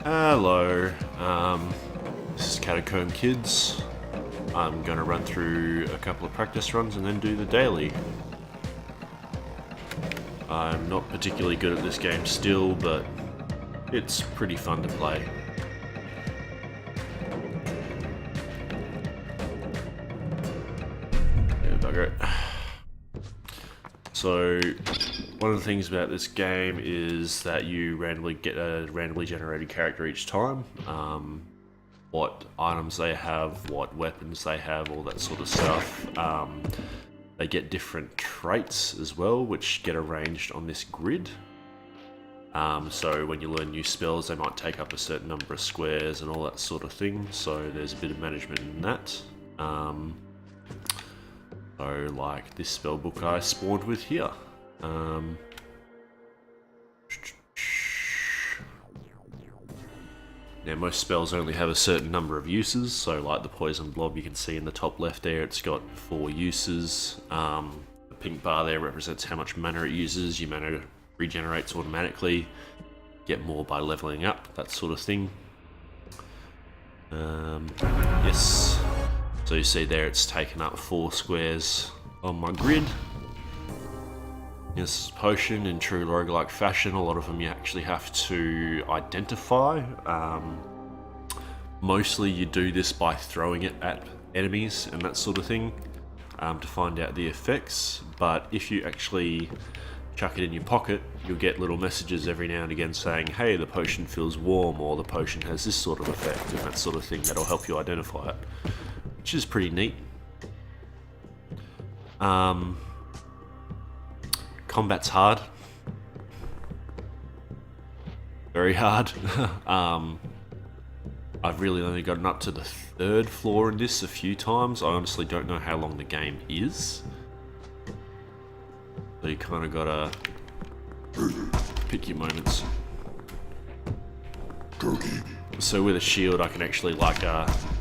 Hello, this is Catacomb Kids. I'm going to run through a couple of practice runs and then do the daily. I'm not particularly good at this game still, but it's pretty fun to play. Yeah, bugger it. So, one of the things about this game is that you randomly get a randomly generated character each time. What items they have, what weapons they have, all that sort of stuff. They get different traits as well, which get arranged on this grid. So when you learn new spells, they might take up a certain number of squares and all that sort of thing. So there's a bit of management in that. So like this spell book I spawned with here. Now most spells only have a certain number of uses, so like the poison blob you can see in the top left there, it's got 4 uses. The pink bar there represents how much mana it uses. Your mana regenerates automatically, get more by leveling up, that sort of thing. Yes, so you see there it's taken up 4 squares on my grid. This potion in true roguelike fashion, a lot of them you actually have to identify. Mostly you do this by throwing it at enemies and that sort of thing to find out the effects, but if you actually chuck it in your pocket, you'll get little messages every now and again saying, hey, the potion feels warm, or the potion has this sort of effect, and that sort of thing. That'll help you identify it, which is pretty neat. Combat's hard. Very hard. I've really only gotten up to the 3rd floor in this a few times. I honestly don't know how long the game is. So you kind of gotta pick your moments. So with a shield I can actually like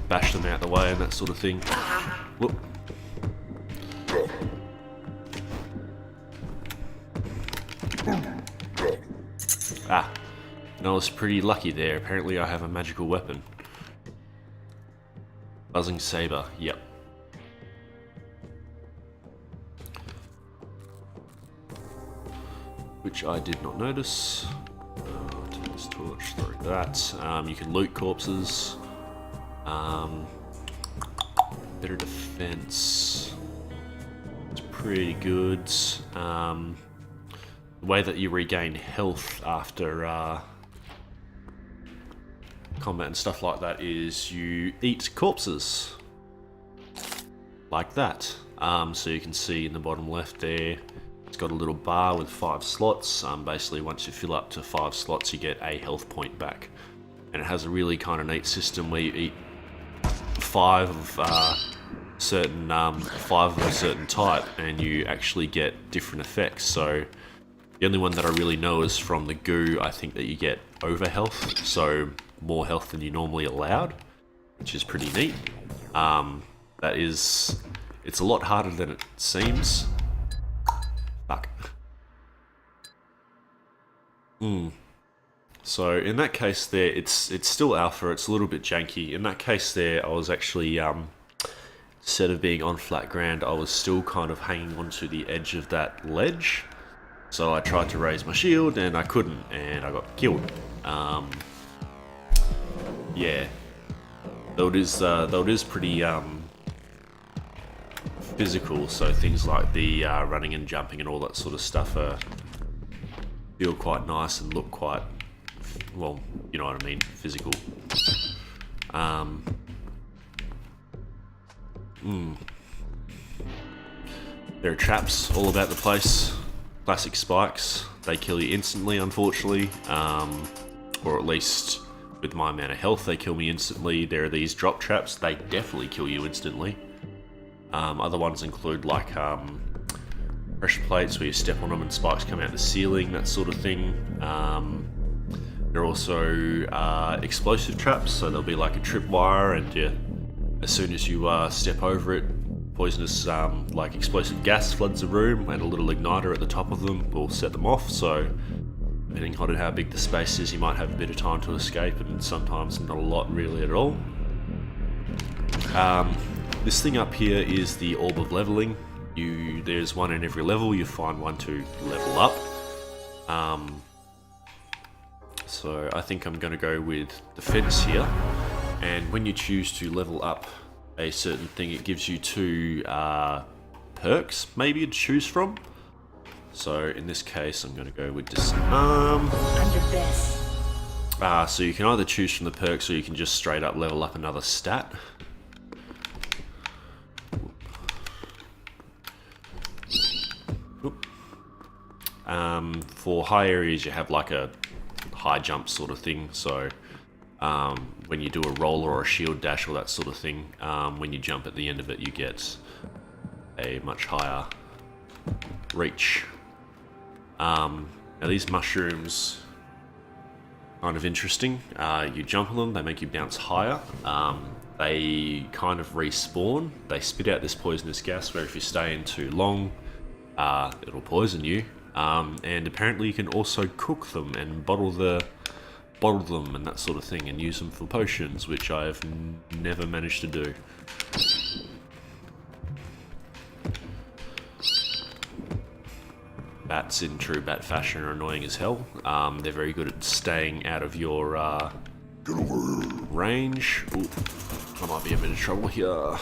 bash them out the way and that sort of thing. Whoop. Ah, and I was pretty lucky there. Apparently I have a magical weapon. Buzzing saber, yep. Which I did not notice. Take this torch, throw that. You can loot corpses. Better defense. It's pretty good. The way that you regain health after combat and stuff like that is you eat corpses. Like that. So you can see in the bottom left there, it's got a little bar with 5 slots. Basically once you fill up to 5 slots you get a health point back. And it has a really kind of neat system where you eat 5 of a certain type and you actually get different effects. So the only one that I really know is from the goo. I think that you get over health, so more health than you normally allowed, which is pretty neat. It's a lot harder than it seems. Fuck. So in that case there, it's still alpha, it's a little bit janky. In that case there, I was actually, instead of being on flat ground, I was still kind of hanging onto the edge of that ledge. So I tried to raise my shield and I couldn't, and I got killed. Yeah, though it is pretty physical. So things like the running and jumping and all that sort of stuff feel quite nice and look quite, well, you know what I mean, physical. There are traps all about the place. Classic spikes, they kill you instantly, unfortunately, or at least with my amount of health they kill me instantly. There are these drop traps, they definitely kill you instantly. Other ones include like pressure plates where you step on them and spikes come out the ceiling, that sort of thing. There are also explosive traps, so there'll be like a tripwire, and as soon as you step over it, poisonous like explosive gas floods the room, and a little igniter at the top of them will set them off. So Depending on how big the space is, you might have a bit of time to escape, and sometimes not a lot really at all. This thing up here is the Orb of Leveling. There's one in every level. You find one to level up. So I think I'm going to go with Defense here. And when you choose to level up a certain thing, it gives you 2 perks maybe to choose from. So in this case, I'm going to go with Disarm. So you can either choose from the perks, or you can just straight up level up another stat. For high areas, you have like a high jump sort of thing. So when you do a roller or a shield dash or that sort of thing, when you jump at the end of it, you get a much higher reach. Now these mushrooms, kind of interesting. You jump on them, they make you bounce higher. They kind of respawn. They spit out this poisonous gas where if you stay in too long, it'll poison you. And apparently you can also cook them and bottle them and that sort of thing, and use them for potions, which I have never managed to do. Bats in true bat fashion are annoying as hell. They're very good at staying out of your range. Ooh, I might be in a bit of trouble here.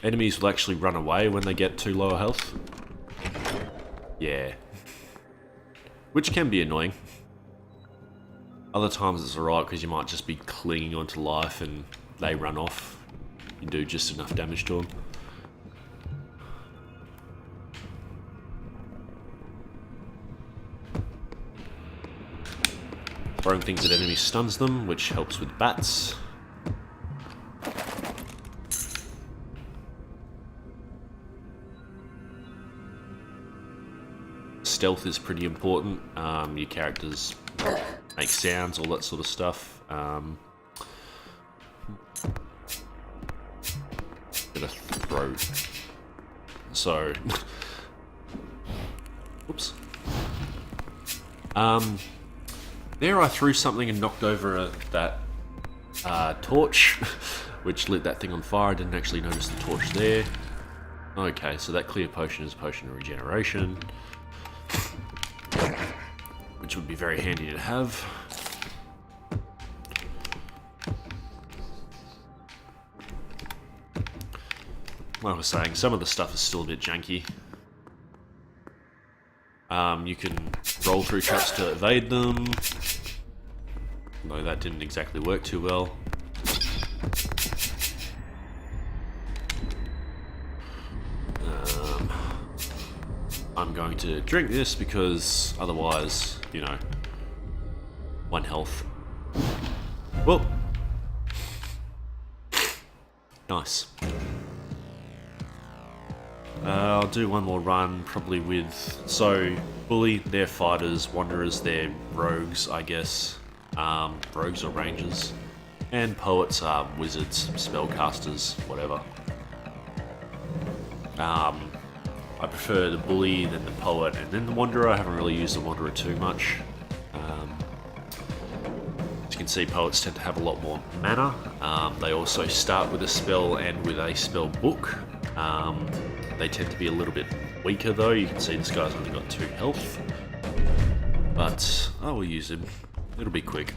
Enemies will actually run away when they get too low a health. Yeah. Which can be annoying. Other times it's alright because you might just be clinging onto life and they run off. You do just enough damage to them. Throwing things at enemies stuns them, which helps with bats. Stealth is pretty important. Your characters make sounds, all that sort of stuff. Gonna throw. So, whoops. There I threw something and knocked over that torch, which lit that thing on fire. I didn't actually notice the torch there. Okay, so that clear potion is a potion of regeneration, which would be very handy to have. Like I was saying, some of the stuff is still a bit janky. You can roll through traps to evade them, though that didn't exactly work too well. I'm going to drink this because otherwise, you know, 1 health. Well, nice. I'll do one more run, probably with... So, Bully, they're fighters, Wanderers, they're rogues, I guess. Rogues or rangers. And Poets are wizards, spellcasters, whatever. I prefer the Bully, then the Poet, and then the Wanderer. I haven't really used the Wanderer too much. As you can see, Poets tend to have a lot more mana. They also start with a spell and with a spell book. They tend to be a little bit weaker though. You can see this guy's only got 2 health. But I will use him. It'll be quick.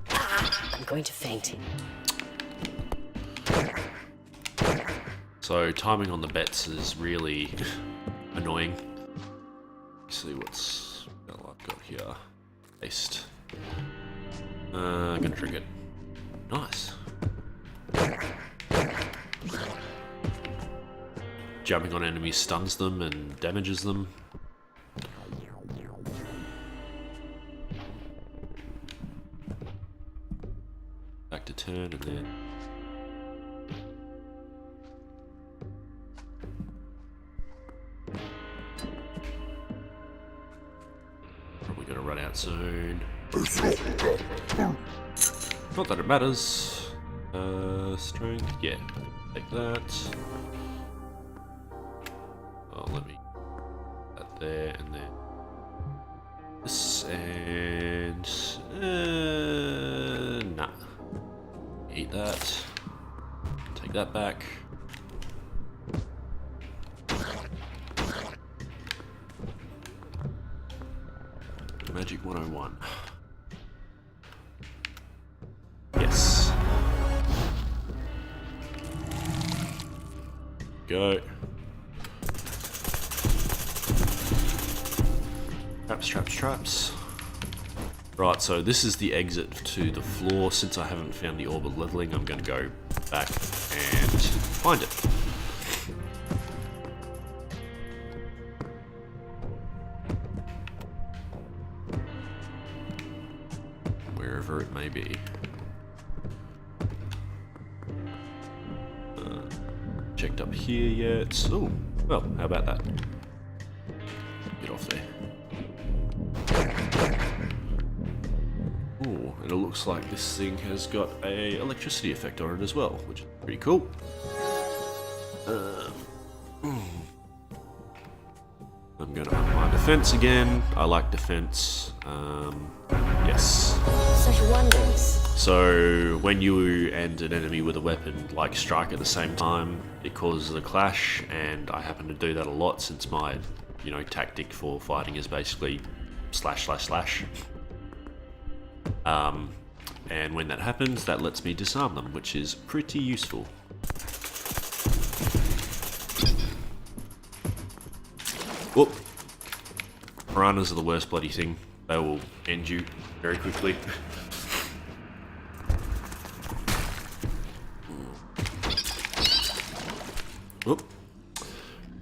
I'm going to faint. So timing on the bets is really annoying. Let's see what's I've got here. Paste. I'm gonna drink it. Nice. Jumping on enemies stuns them and damages them. Back to turn and then... Probably gonna run out soon. Not that it matters. Strength, yeah. Take that. Oh, let me put that there and then this and nah. Eat that. Take that back. Magic 101. Yes. Go. Traps, traps, traps. Right, so this is the exit to the floor. Since I haven't found the orb of leveling, I'm going to go back and find it. Wherever it may be. Checked up here yet? Oh, well, how about that? Get off there. Oh, and it looks like this thing has got a electricity effect on it as well, which is pretty cool. I'm going to up my defense again. I like defense. Yes. Such wonders. So when you and an enemy with a weapon like strike at the same time, it causes a clash, and I happen to do that a lot since my, tactic for fighting is basically slash slash slash. And when that happens, that lets me disarm them, which is pretty useful. Whoop. Piranhas are the worst bloody thing. They will end you very quickly. Whoop.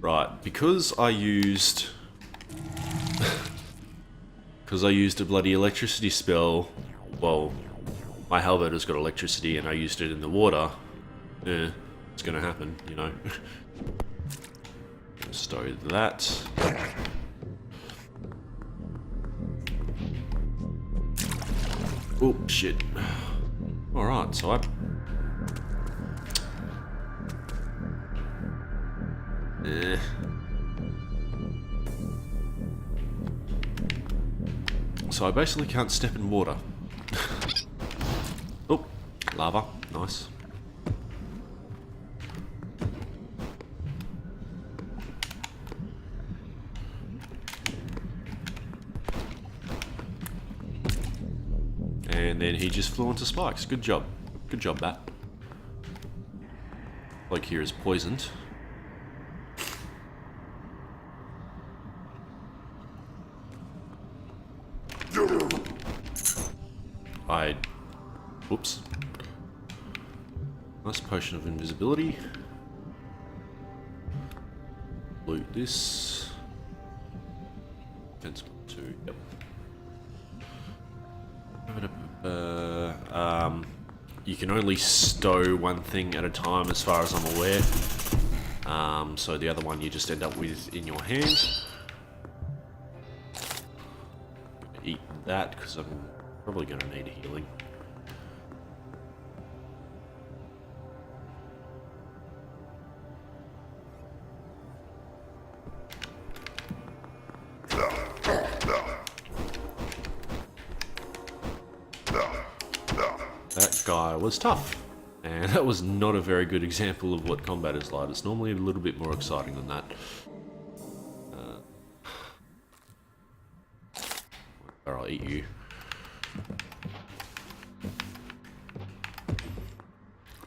Right, because I used a bloody electricity spell. Well, my halberd has got electricity and I used it in the water. It's gonna happen, Stow that. Oh shit. Alright, so So I basically can't step in water. Oh, lava, nice. And then he just flew onto spikes. Good job. Good job, Bat. Like here is poisoned. Whoops. Nice potion of invisibility. Loot this. Defense 2, yep. You can only stow one thing at a time as far as I'm aware. So the other one you just end up with in your hand. Eat that because I'm probably going to need healing. That guy was tough, and that was not a very good example of what combat is like. It's normally a little bit more exciting than that. Or I'll eat you.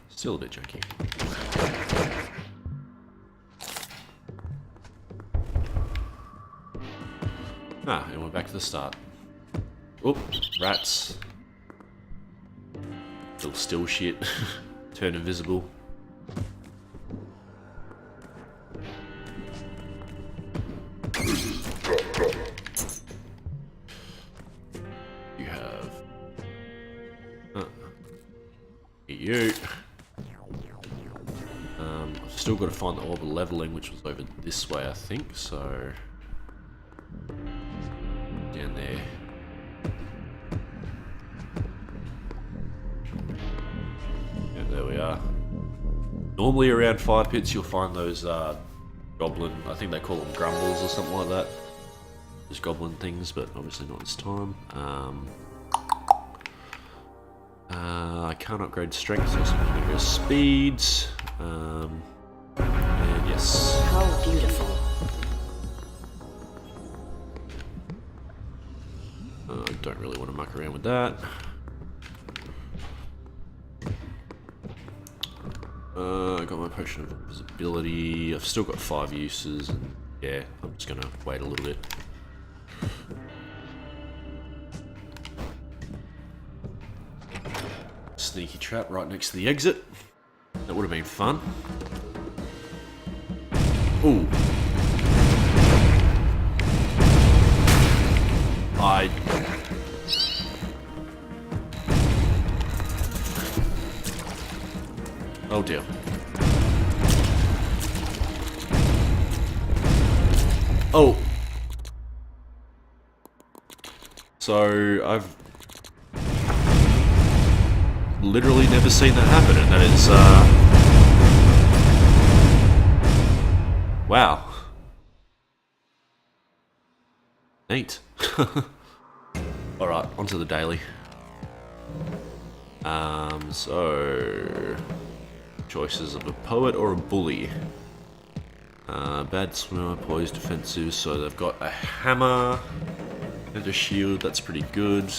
Still a bit junky. And we're back to the start. Oh, rats. Little still shit. Turn invisible. You have... you. I've still got to find the orb of leveling, which was over this way, I think, so... Down there. normally around fire pits you'll find those goblin, I think they call them grumbles or something like that. Those goblin things, but obviously not this time. I can't upgrade strength, so I'm going to go speed. And yes. How beautiful. I don't really want to muck around with that. I got my potion of invisibility. I've still got 5 uses, and yeah, I'm just gonna wait a little bit. Sneaky trap right next to the exit. That would have been fun. Ooh. Oh dear. Oh. So I've literally never seen that happen, and that is wow. Neat. Alright, onto the daily. So choices of a poet or a bully. Bad swimmer, poised, defensive, so they've got a hammer and a shield, that's pretty good.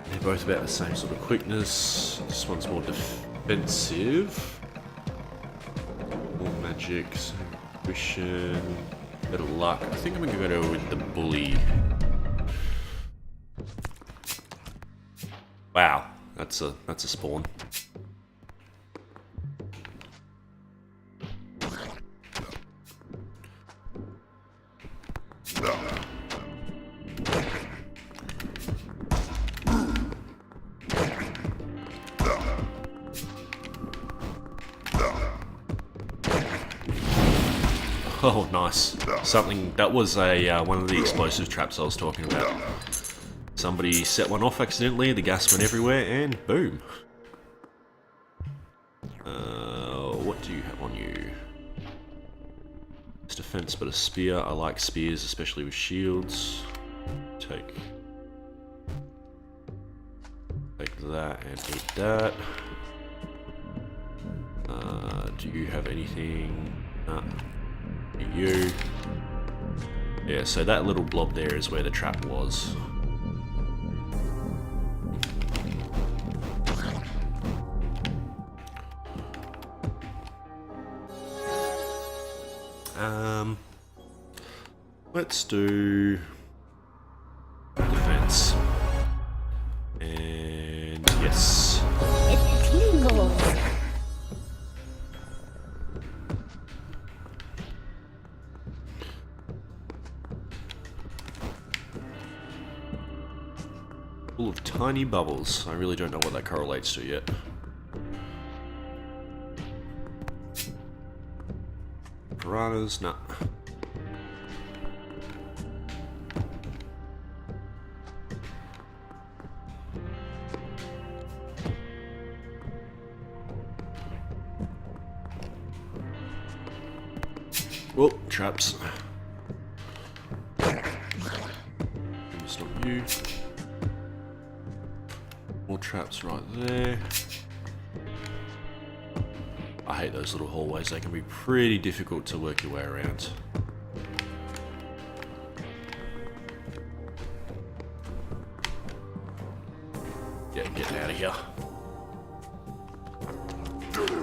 They're both about the same sort of quickness. This one's more defensive. More magic, intuition, better luck. I think I'm gonna go with the bully. Wow, that's a spawn. Oh, nice. Something that was a one of the explosive traps I was talking about. Somebody set one off accidentally, the gas went everywhere, and boom. What do you have on you? It's defense, but a spear. I like spears, especially with shields. Take that and eat that. Do you have anything? You. Yeah, so that little blob there is where the trap was. Let's do defense. And yes. It tingles. Full of tiny bubbles. I really don't know what that correlates to yet. Piranhas, nah. Whoa, traps. It's not you. More traps right there. I hate those little hallways, they can be pretty difficult to work your way around. Yeah, getting out of here.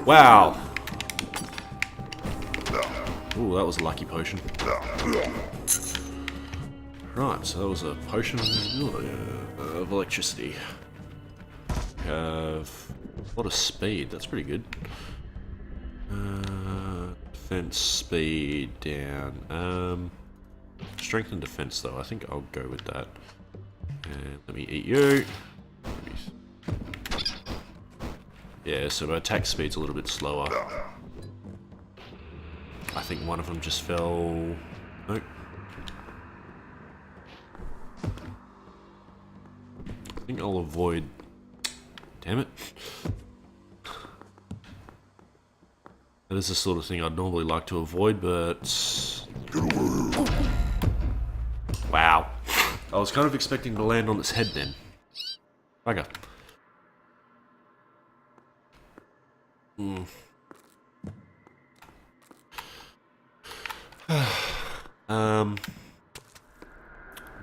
Wow! Ooh, that was a lucky potion. Right, so that was a potion of electricity. Have a lot of speed, that's pretty good. Defense, speed down. Strength and defense though, I think I'll go with that. And let me eat you. Yeah, so my attack speed's a little bit slower. I think one of them just fell. Nope. I think I'll avoid Damn it. That is the sort of thing I'd normally like to avoid, but... Wow. I was kind of expecting to land on its head then. Bugger.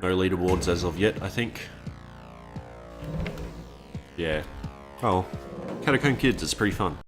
No leaderboards as of yet, I think. Yeah. Oh, Catacomb Kids is pretty fun.